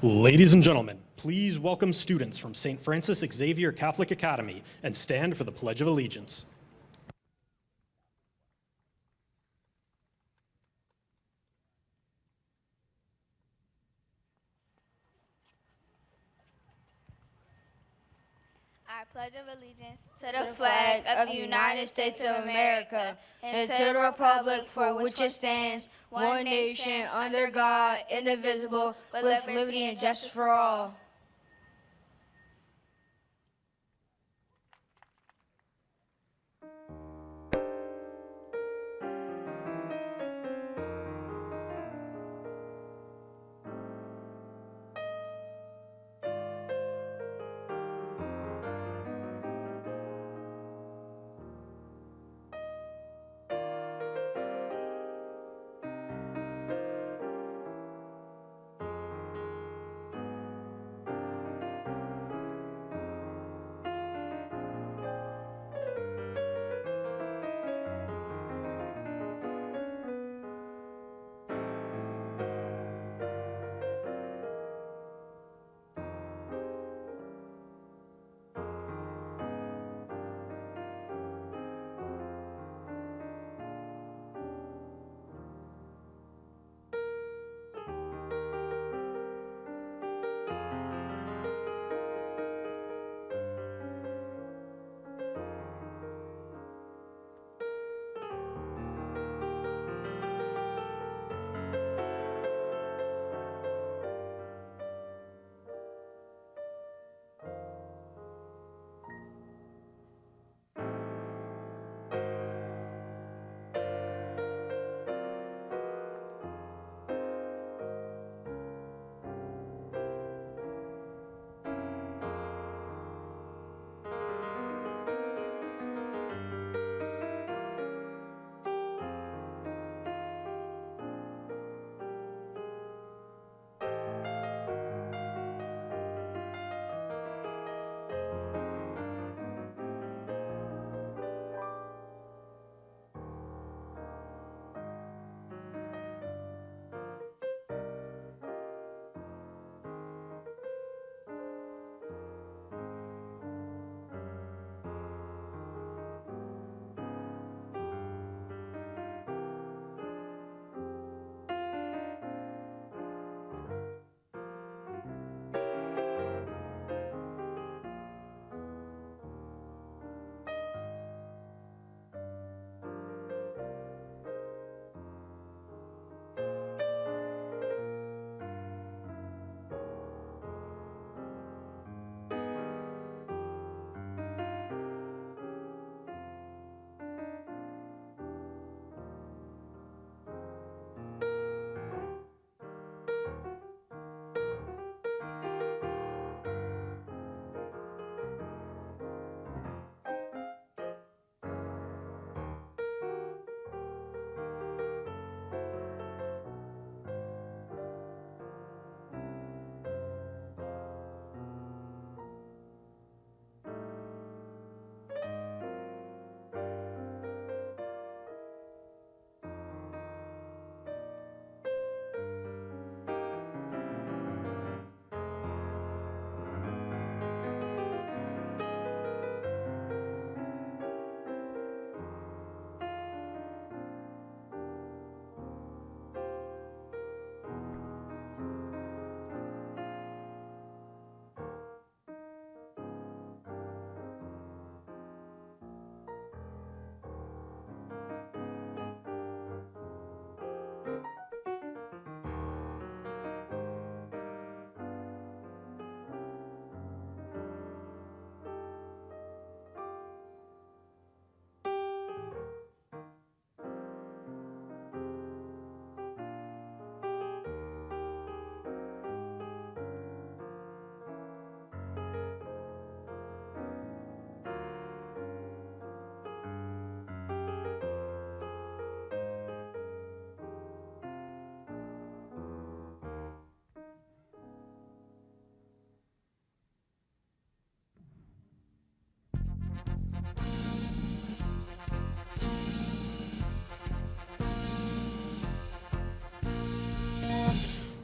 Ladies and gentlemen, please welcome students from St. Francis Xavier Catholic Academy and stand for the Pledge of Allegiance. I pledge of allegiance to the flag of the United States of America and to the republic for which it stands, one nation, under God, indivisible, with liberty and justice for all.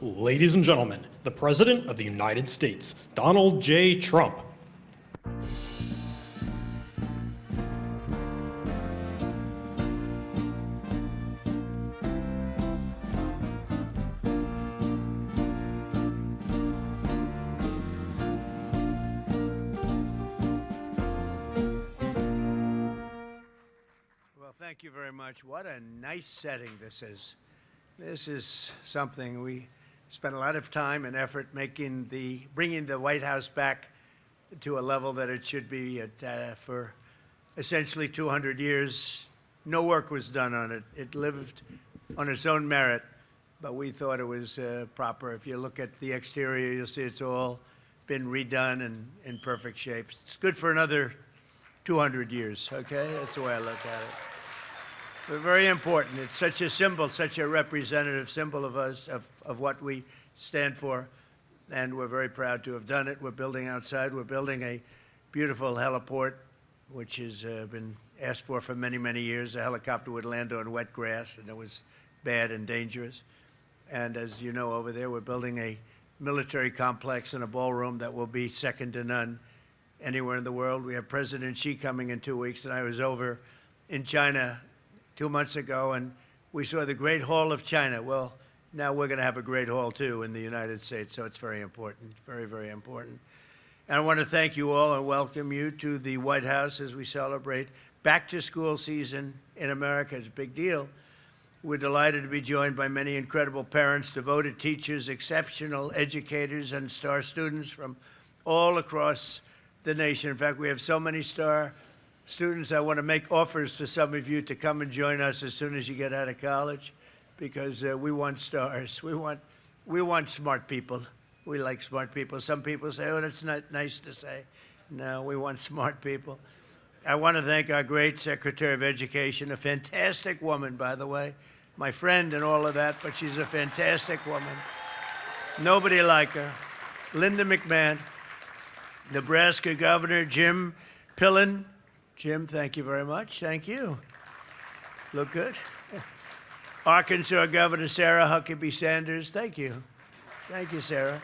Ladies and gentlemen, the President of the United States, Donald J. Trump. Thank you very much. What a nice setting this is. This is something we spent a lot of time and effort bringing the White House back to a level that it should be at. For essentially 200 years, no work was done on it. It lived on its own merit, but we thought it was proper. If you look at the exterior, you'll see it's all been redone and in perfect shape. It's good for another 200 years, okay? That's the way I look at it. But very important. It's such a symbol, such a representative symbol of us, of what we stand for, and we're very proud to have done it. We're building outside. We're building a beautiful heliport, which has been asked for many, many years. A helicopter would land on wet grass, and it was bad and dangerous. And as you know, over there, we're building a military complex and a ballroom that will be second to none anywhere in the world. We have President Xi coming in 2 weeks, and I was over in China 2 months ago, and we saw the Great Hall of China. Well, now we're going to have a Great Hall, too, in the United States, so it's very important, very, very important. And I want to thank you all and welcome you to the White House as we celebrate back-to-school season in America. It's a big deal. We're delighted to be joined by many incredible parents, devoted teachers, exceptional educators, and star students from all across the nation. In fact, we have so many star students, I want to make offers to some of you to come and join us as soon as you get out of college, because we want stars. We want smart people. We like smart people. Some people say, oh, that's not nice to say. No, we want smart people. I want to thank our great Secretary of Education, a fantastic woman, by the way, my friend and all of that, but she's a fantastic woman. Nobody like her. Linda McMahon, Nebraska Governor Jim Pillen. Jim, thank you very much. Thank you. Look good. Arkansas Governor Sarah Huckabee Sanders. Thank you. Thank you, Sarah.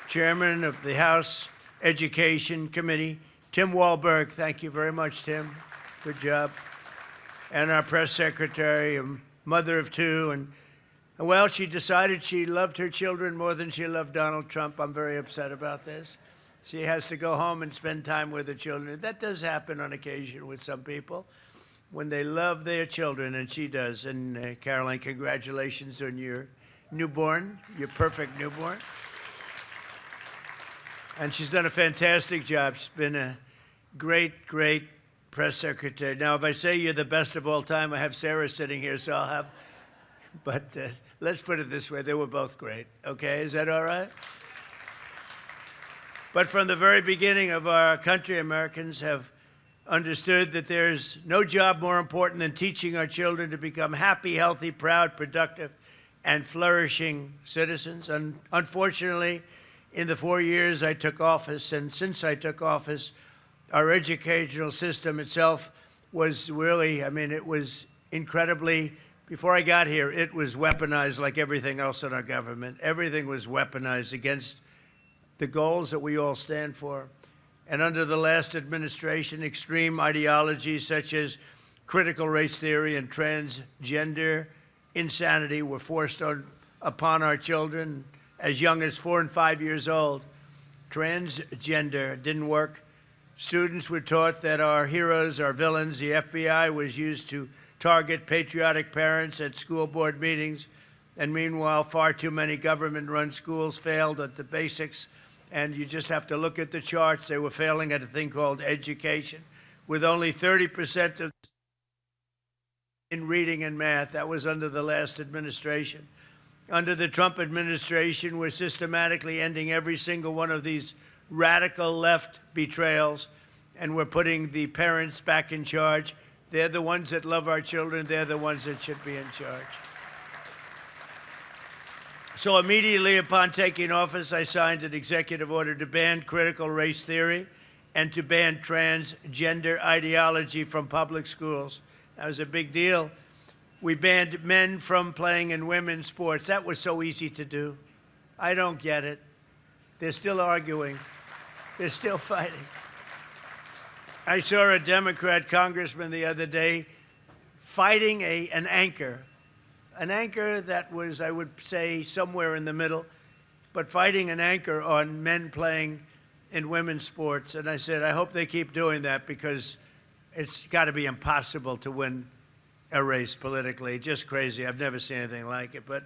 Chairman of the House Education Committee, Tim Walberg. Thank you very much, Tim. Good job. And our press secretary, a mother of two. And well, she decided she loved her children more than she loved Donald Trump. I'm very upset about this. She has to go home and spend time with her children. That does happen on occasion with some people when they love their children, and she does. And Caroline, congratulations on your newborn, your perfect newborn. And she's done a fantastic job. She's been a great, great press secretary. Now, if I say you're the best of all time, I have Sarah sitting here, so I'll have, but let's put it this way, they were both great, okay? Is that all right? But from the very beginning of our country, Americans have understood that there's no job more important than teaching our children to become happy, healthy, proud, productive, and flourishing citizens. And unfortunately, in the 4 years I took office, and since I took office, our educational system itself was really, I mean, it was incredibly, before I got here, it was weaponized like everything else in our government. Everything was weaponized against the goals that we all stand for. And under the last administration, extreme ideologies such as critical race theory and transgender insanity were forced upon our children as young as 4 and 5 years old. Transgender didn't work. Students were taught that our heroes are villains. The FBI was used to target patriotic parents at school board meetings. And meanwhile, far too many government-run schools failed at the basics. And you just have to look at the charts. They were failing at a thing called education, with only 30% of in reading and math. That was under the last administration. Under the Trump administration, we're systematically ending every single one of these radical left betrayals, and we're putting the parents back in charge. They're the ones that love our children. They're the ones that should be in charge. So immediately upon taking office, I signed an executive order to ban critical race theory and to ban transgender ideology from public schools. That was a big deal. We banned men from playing in women's sports. That was so easy to do. I don't get it. They're still arguing. They're still fighting. I saw a Democrat congressman the other day fighting an anchor that was, I would say, somewhere in the middle, but fighting an anchor on men playing in women's sports. And I said, I hope they keep doing that, because it's got to be impossible to win a race politically. Just crazy. I've never seen anything like it. But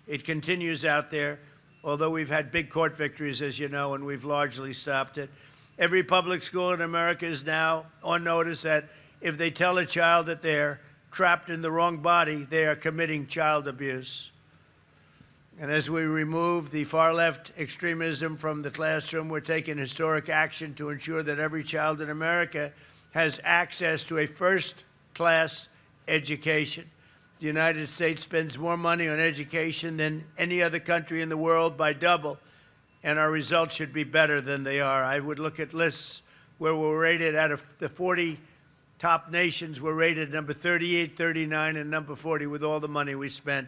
it continues out there, although we've had big court victories, as you know, and we've largely stopped it. Every public school in America is now on notice that if they tell a child that they're trapped in the wrong body, they are committing child abuse. And as we remove the far-left extremism from the classroom, we're taking historic action to ensure that every child in America has access to a first-class education. The United States spends more money on education than any other country in the world by double, and our results should be better than they are. I would look at lists where we're rated, out of the 40 top nations, we're rated number 38, 39, and number 40 with all the money we spent.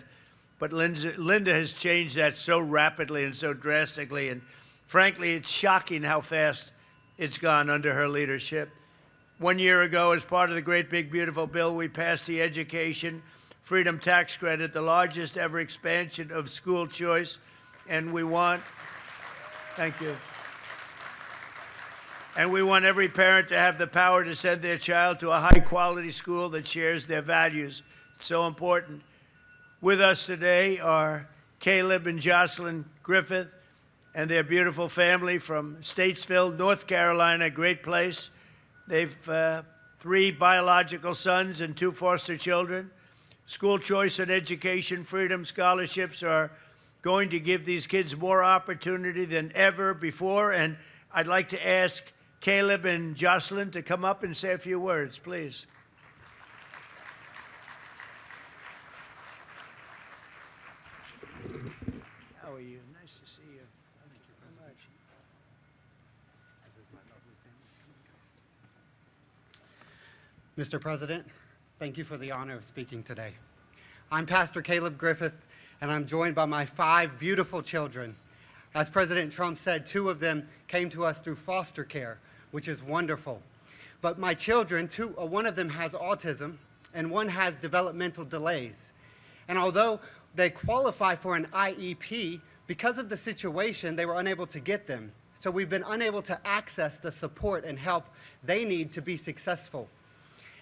But Linda has changed that so rapidly and so drastically, and frankly, it's shocking how fast it's gone under her leadership. 1 year ago, as part of the great big beautiful bill, we passed the Education Freedom Tax Credit, the largest ever expansion of school choice, and we want, thank you, and we want every parent to have the power to send their child to a high-quality school that shares their values. It's so important. With us today are Caleb and Jocelyn Griffith and their beautiful family from Statesville, North Carolina, a great place. They've 3 biological sons and 2 foster children. School choice and education freedom scholarships are going to give these kids more opportunity than ever before. And I'd like to ask Caleb and Jocelyn to come up and say a few words, please. How are you? Nice to see you. Thank you very much. Mr. President, thank you for the honor of speaking today. I'm Pastor Caleb Griffith, and I'm joined by my 5 beautiful children. As President Trump said, 2 of them came to us through foster care, which is wonderful. But my children, 1 of them has autism, and 1 has developmental delays. And although they qualify for an IEP, because of the situation, they were unable to get them. So we've been unable to access the support and help they need to be successful.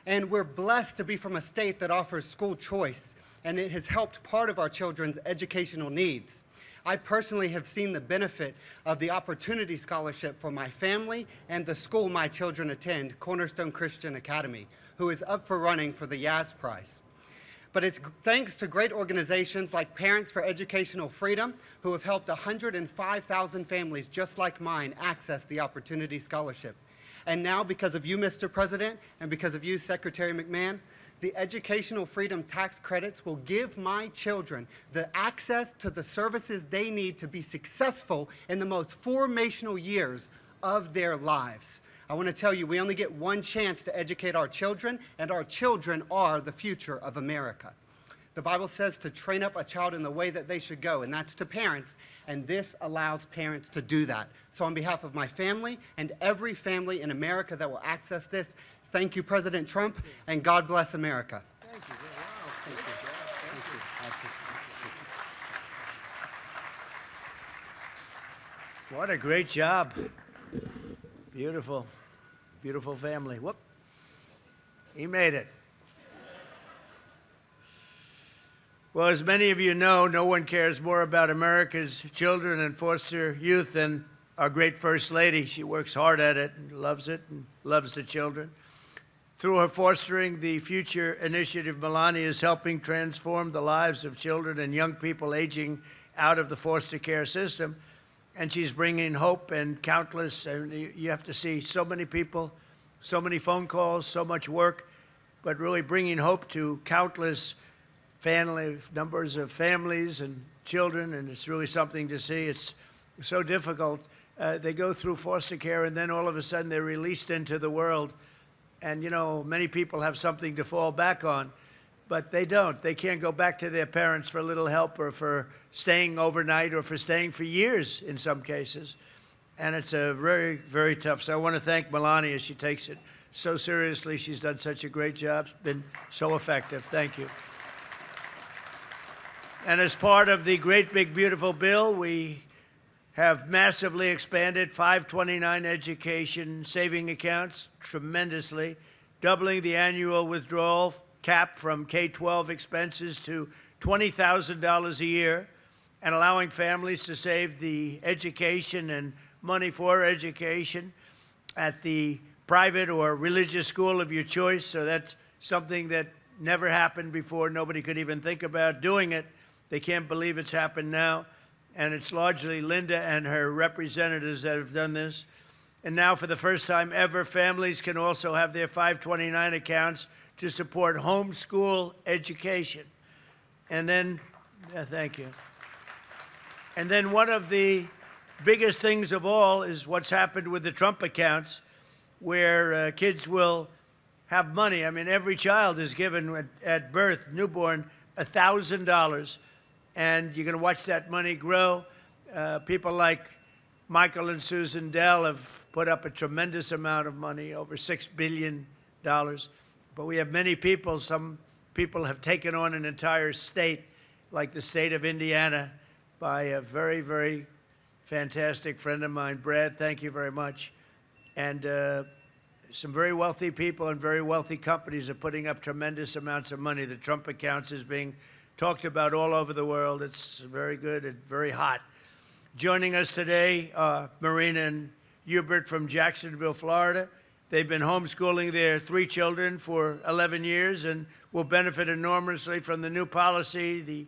And we're blessed to be from a state that offers school choice, and it has helped part of our children's educational needs. I personally have seen the benefit of the Opportunity Scholarship for my family and the school my children attend, Cornerstone Christian Academy, who is up for running for the Yaz Prize. But it's thanks to great organizations like Parents for Educational Freedom, who have helped 105,000 families just like mine access the Opportunity Scholarship. And now, because of you, Mr. President, and because of you, Secretary McMahon, the Educational Freedom Tax Credits will give my children the access to the services they need to be successful in the most formational years of their lives. I want to tell you, we only get 1 chance to educate our children, and our children are the future of America. The Bible says to train up a child in the way that they should go, and that's to parents, and this allows parents to do that. So on behalf of my family and every family in America that will access this, thank you, President Trump, and God bless America. Thank you. Wow. Thank you. Thank you. What a great job. Beautiful, beautiful family. Whoop. He made it. Well, as many of you know, no one cares more about America's children and foster youth than our great First Lady. She works hard at it and loves the children. Through her Fostering the Future initiative, Melania is helping transform the lives of children and young people aging out of the foster care system. And she's bringing hope and countless, and you have to see so many people, so many phone calls, so much work, but really bringing hope to countless numbers of families and children, and it's really something to see. It's so difficult. They go through foster care, and then all of a sudden they're released into the world. And, you know, many people have something to fall back on. but they don't. They can't go back to their parents for a little help or for staying overnight or for staying for years in some cases. And it's a very, very tough. So I want to thank Melania. She takes it so seriously. She's done such a great job. It's been so effective. Thank you. And as part of the great, big, beautiful bill, we have massively expanded 529 education saving accounts tremendously, doubling the annual withdrawal cap from K-12 expenses to $20,000 a year, and allowing families to save the education and money for education at the private or religious school of your choice. So that's something that never happened before. Nobody could even think about doing it. They can't believe it's happened now. And it's largely Linda and her representatives that have done this. And now, for the first time ever, families can also have their 529 accounts to support homeschool education. And then, thank you. And then one of the biggest things of all is what's happened with the Trump accounts, where kids will have money. I mean, every child is given at birth, newborn, $1,000. And you're going to watch that money grow. People like Michael and Susan Dell have put up a tremendous amount of money, over $6 billion. But we have many people. Some people have taken on an entire state, like the state of Indiana, by a very, very fantastic friend of mine, Brad. Thank you very much. And some very wealthy people and very wealthy companies are putting up tremendous amounts of money. The Trump accounts is being talked about all over the world. It's very good and very hot. Joining us today, Marina and Hubert from Jacksonville, Florida. They've been homeschooling their 3 children for 11 years and will benefit enormously from the new policy.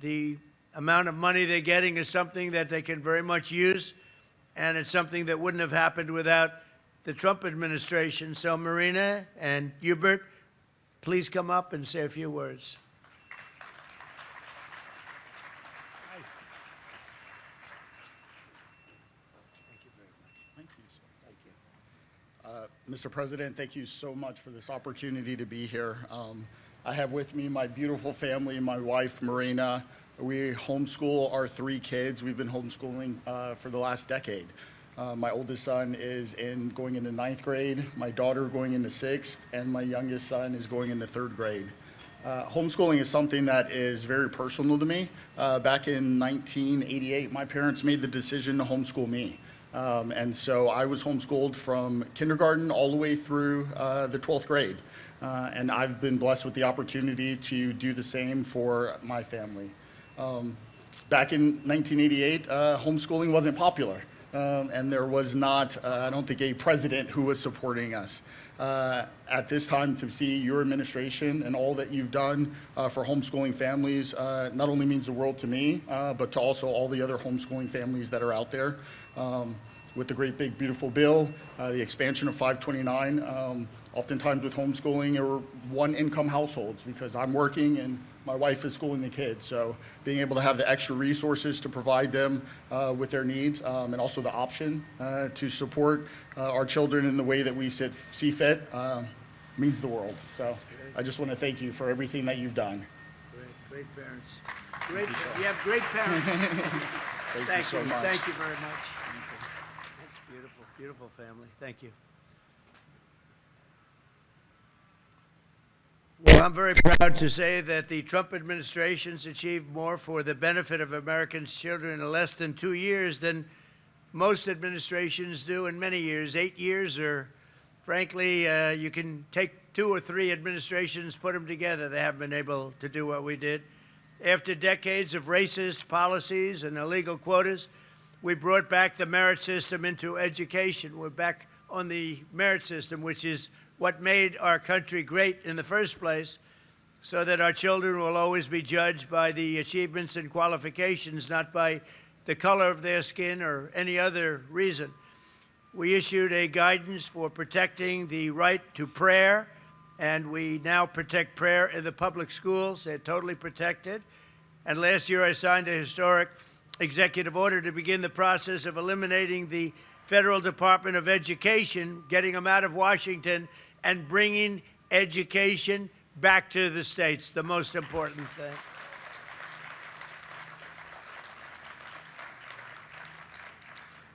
The amount of money they're getting is something that they can very much use, and it's something that wouldn't have happened without the Trump administration. So Marina and Hubert, please come up and say a few words. Mr. President, thank you so much for this opportunity to be here. I have with me my beautiful family, my wife, Marina. We homeschool our 3 kids. We've been homeschooling for the last decade. My oldest son is going into 9th grade, my daughter going into 6th, and my youngest son is going into 3rd grade. Homeschooling is something that is very personal to me. Back in 1988, my parents made the decision to homeschool me. And so I was homeschooled from kindergarten all the way through the 12th grade. And I've been blessed with the opportunity to do the same for my family. Back in 1988, homeschooling wasn't popular. And there was not, I don't think, a president who was supporting us. At this time, to see your administration and all that you've done for homeschooling families not only means the world to me, but to also all the other homeschooling families that are out there. With the great, big, beautiful bill, the expansion of 529, oftentimes with homeschooling, there were one-income households because I'm working and my wife is schooling the kids. So being able to have the extra resources to provide them with their needs and also the option to support our children in the way that we see fit means the world. So I just want to thank you for everything that you've done. Great parents. You have great parents. Thank you so much. Thank you very much. That's beautiful, beautiful family. Thank you. Well, I'm very proud to say that the Trump administration's achieved more for the benefit of Americans' children in less than 2 years than most administrations do in many years. 8 years, or frankly, you can take 2 or 3 administrations, put them together. They haven't been able to do what we did. After decades of racist policies and illegal quotas, we brought back the merit system into education. We're back on the merit system, which is what made our country great in the first place, so that our children will always be judged by the achievements and qualifications, not by the color of their skin or any other reason. We issued a guidance for protecting the right to prayer, and we now protect prayer in the public schools. They're totally protected. And last year I signed a historic executive order to begin the process of eliminating the Federal Department of Education, getting them out of Washington, and bringing education back to the states, the most important thing.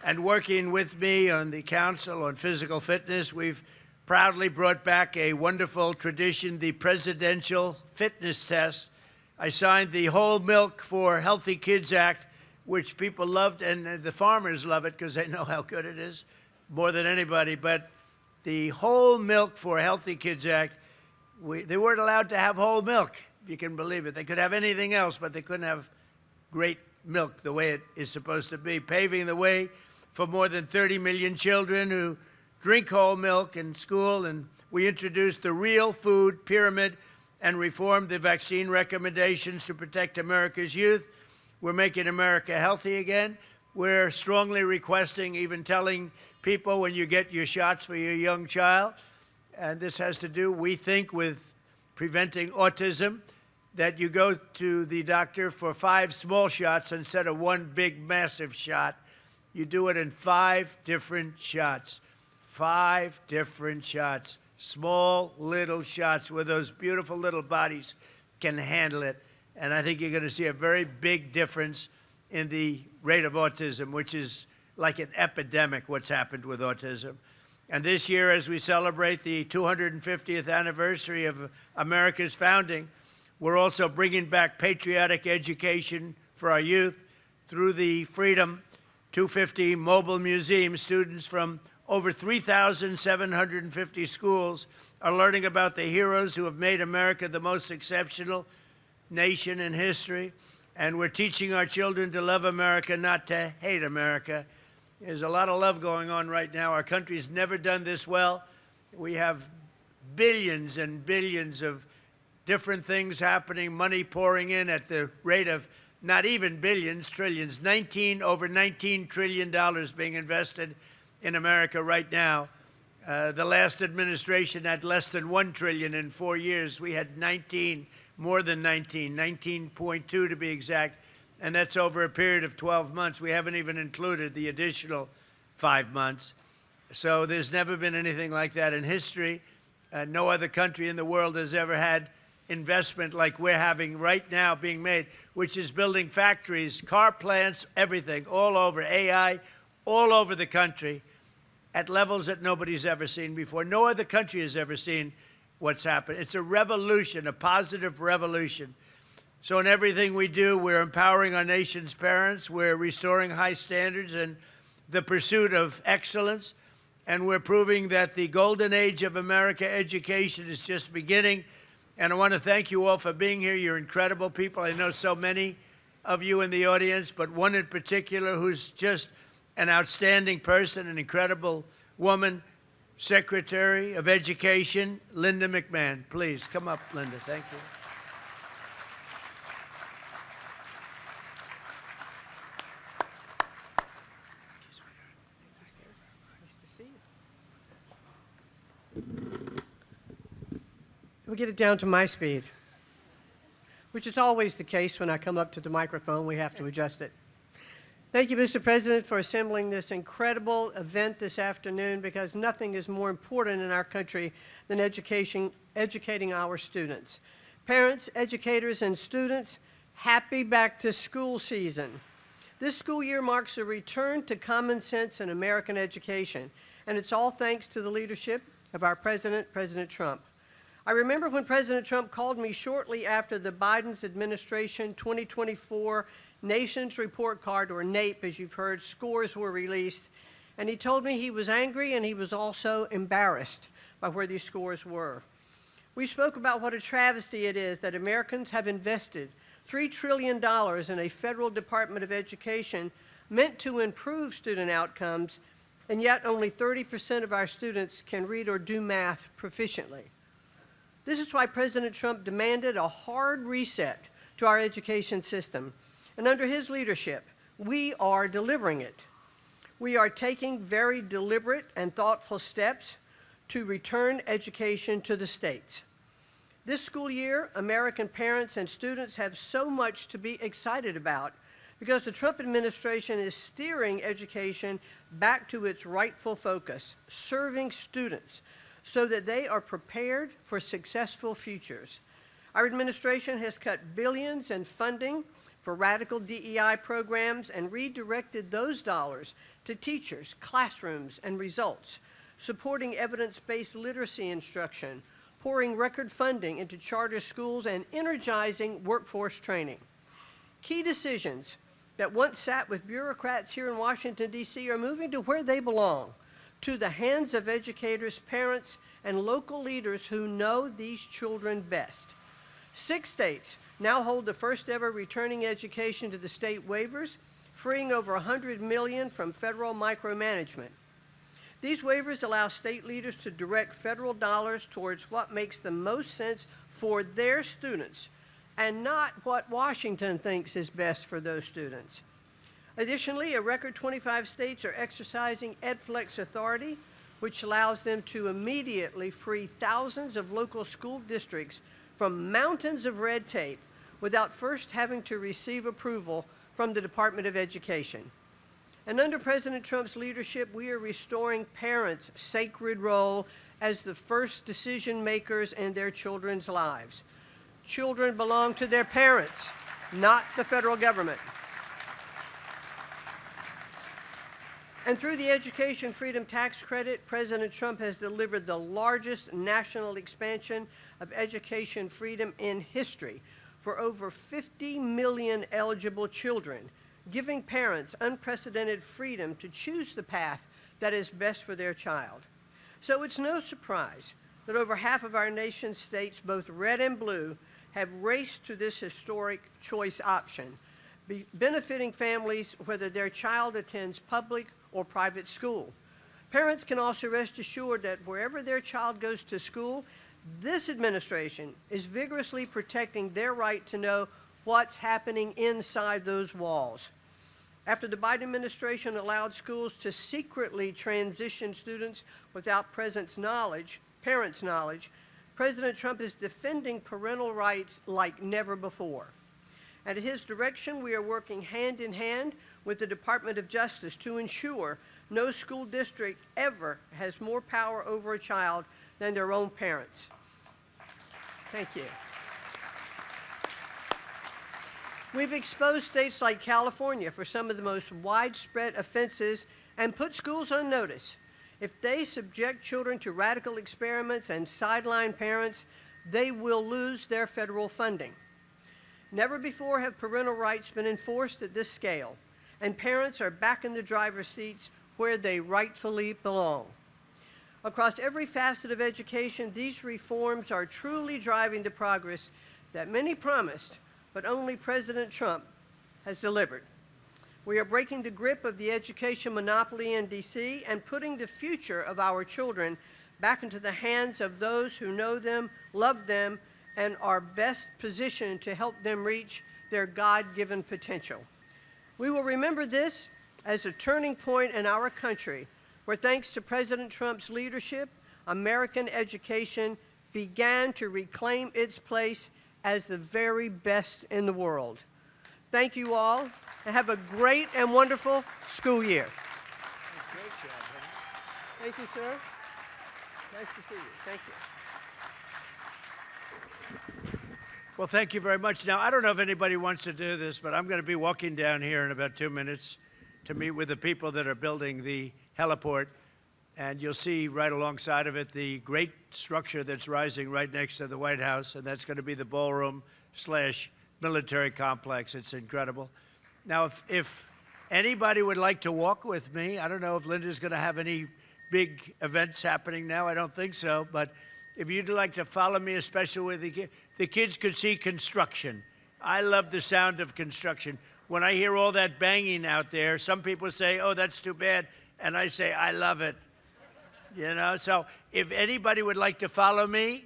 And working with me on the Council on Physical Fitness, we've proudly brought back a wonderful tradition, the Presidential Fitness Test. I signed the Whole Milk for Healthy Kids Act, which people loved, and the farmers love it because they know how good it is, more than anybody. But the Whole Milk for Healthy Kids Act, they weren't allowed to have whole milk, if you can believe it. They could have anything else, but they couldn't have great milk the way it is supposed to be, paving the way for more than 30 million children who drink whole milk in school. And we introduced the Real Food Pyramid and reformed the vaccine recommendations to protect America's youth. We're making America healthy again. We're strongly requesting, even telling people when you get your shots for your young child, and this has to do, we think, with preventing autism, that you go to the doctor for 5 small shots instead of 1 big, massive shot. You do it in 5 different shots. 5 different shots. Small, little shots where those beautiful little bodies can handle it. And I think you're going to see a very big difference in the rate of autism, which is like an epidemic, what's happened with autism. And this year, as we celebrate the 250th anniversary of America's founding, we're also bringing back patriotic education for our youth through the Freedom 250 Mobile Museum. Students from over 3,750 schools are learning about the heroes who have made America the most exceptional nation in history. And we're teaching our children to love America, not to hate America. There's a lot of love going on right now. Our country's never done this well. We have billions and billions of different things happening, money pouring in at the rate of not even billions, trillions, over $19 trillion being invested in America right now. The last administration had less than $1 trillion in 4 years. We had 19, more than 19, 19.2 to be exact, and that's over a period of 12 months. We haven't even included the additional 5 months. So there's never been anything like that in history. No other country in the world has ever had investment like we're having right now being made, which is building factories, car plants, everything, all over, AI, all over the country at levels that nobody's ever seen before. No other country has ever seen what's happened. It's a revolution, a positive revolution. So in everything we do, we're empowering our nation's parents, we're restoring high standards and the pursuit of excellence, and we're proving that the golden age of America education is just beginning. And I want to thank you all for being here. You're incredible people. I know so many of you in the audience, but one in particular who's just an outstanding person, an incredible woman, Secretary of Education, Linda McMahon. Please come up, Linda. Thank you. We get it down to my speed, which is always the case when I come up to the microphone. We have to adjust it. Thank you, Mr. President, for assembling this incredible event this afternoon, because nothing is more important in our country than educating our students. Parents, educators, and students, happy back to school season. This school year marks a return to common sense in American education, and it's all thanks to the leadership of our president, President Trump. I remember when President Trump called me shortly after the Biden's administration 2024 Nations Report Card, or NAEP, as you've heard, scores were released, and he told me he was angry and he was also embarrassed by where these scores were. We spoke about what a travesty it is that Americans have invested $3 trillion in a federal Department of Education meant to improve student outcomes, and yet only 30% of our students can read or do math proficiently. This is why President Trump demanded a hard reset to our education system. And under his leadership, we are delivering it. We are taking very deliberate and thoughtful steps to return education to the states. This school year, American parents and students have so much to be excited about because the Trump administration is steering education back to its rightful focus, serving students. so that they are prepared for successful futures. Our administration has cut billions in funding for radical DEI programs and redirected those dollars to teachers, classrooms, and results, supporting evidence-based literacy instruction, pouring record funding into charter schools, and energizing workforce training. Key decisions that once sat with bureaucrats here in Washington, D.C. are moving to where they belong, to the hands of educators, parents, and local leaders who know these children best. 6 states now hold the first ever returning education to the state waivers, freeing over $100 million from federal micromanagement. These waivers allow state leaders to direct federal dollars towards what makes the most sense for their students and not what Washington thinks is best for those students. Additionally, a record 25 states are exercising EdFlex authority, which allows them to immediately free thousands of local school districts from mountains of red tape without first having to receive approval from the Department of Education. And under President Trump's leadership, we are restoring parents' sacred role as the first decision makers in their children's lives. Children belong to their parents, not the federal government. And through the Education Freedom Tax Credit, President Trump has delivered the largest national expansion of education freedom in history for over 50 million eligible children, giving parents unprecedented freedom to choose the path that is best for their child. So it's no surprise that over half of our nation's states, both red and blue, have raced to this historic choice option, benefiting families whether their child attends public or private school. Parents can also rest assured that wherever their child goes to school, this administration is vigorously protecting their right to know what's happening inside those walls. After the Biden administration allowed schools to secretly transition students without parents' knowledge, President Trump is defending parental rights like never before. At his direction, we are working hand in hand with the Department of Justice to ensure no school district ever has more power over a child than their own parents. Thank you. We've exposed states like California for some of the most widespread offenses and put schools on notice. If they subject children to radical experiments and sideline parents, they will lose their federal funding. Never before have parental rights been enforced at this scale, and parents are back in the driver's seats where they rightfully belong. Across every facet of education, these reforms are truly driving the progress that many promised, but only President Trump has delivered. We are breaking the grip of the education monopoly in D.C. and putting the future of our children back into the hands of those who know them, love them, and are best positioned to help them reach their God-given potential. We will remember this as a turning point in our country where, thanks to President Trump's leadership, American education began to reclaim its place as the very best in the world. Thank you all, and have a great and wonderful school year. Great job, honey. Thank you, sir. Nice to see you. Thank you. Well, thank you very much. Now, I don't know if anybody wants to do this, but I'm going to be walking down here in about 2 minutes to meet with the people that are building the heliport. And you'll see right alongside of it the great structure that's rising right next to the White House, and that's going to be the ballroom/military complex. It's incredible. Now, if anybody would like to walk with me, I don't know if Linda's going to have any big events happening now. I don't think so. But if you'd like to follow me, especially with the kids could see construction. I love the sound of construction. When I hear all that banging out there, some people say, oh, that's too bad. And I say, I love it. You know, so if anybody would like to follow me,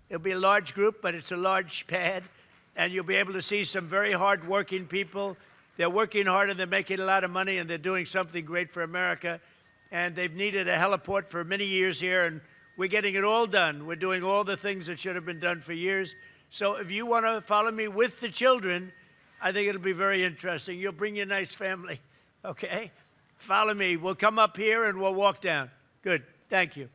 it'll be a large group, but it's a large pad, and you'll be able to see some very hard-working people. They're working hard, and they're making a lot of money, and they're doing something great for America. And they've needed a heliport for many years here, and we're getting it all done. We're doing all the things that should have been done for years. So if you want to follow me with the children, I think it'll be very interesting. You'll bring your nice family, okay? Follow me. We'll come up here, and we'll walk down. Good. Thank you.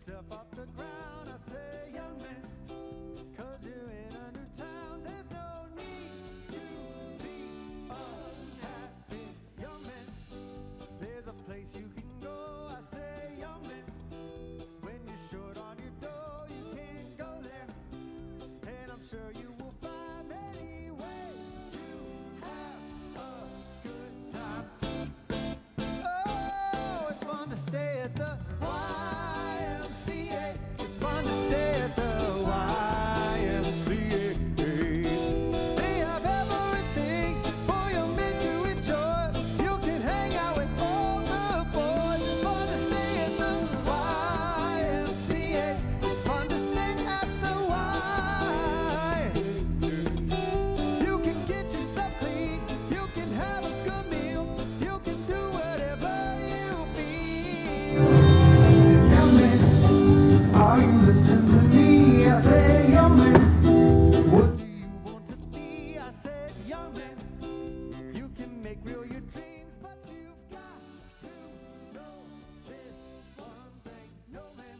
yourself off the ground. I say, young man, 'cause you're in a new town. There's no need to be unhappy, young man. There's a place you can go. I say, young man, when you're short on your dough, you can go there, and I'm sure you will find many ways to have a good time. Oh, it's fun to stay at the YMCA. It's fun to stay at the YMCA. They have everything for your men to enjoy. You can hang out with all the boys. It's fun to stay at the YMCA. It's fun to stay at the YMCA. You can get yourself clean. You can have a good meal. You can do whatever you feel. Young man, are you listening to me? I say, young man, what do you want to be? I said, young man, you can make real your dreams, but you've got to know this one thing. No man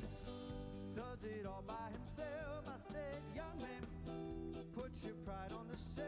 does it all by himself. I said, young man, put your pride on the shelf.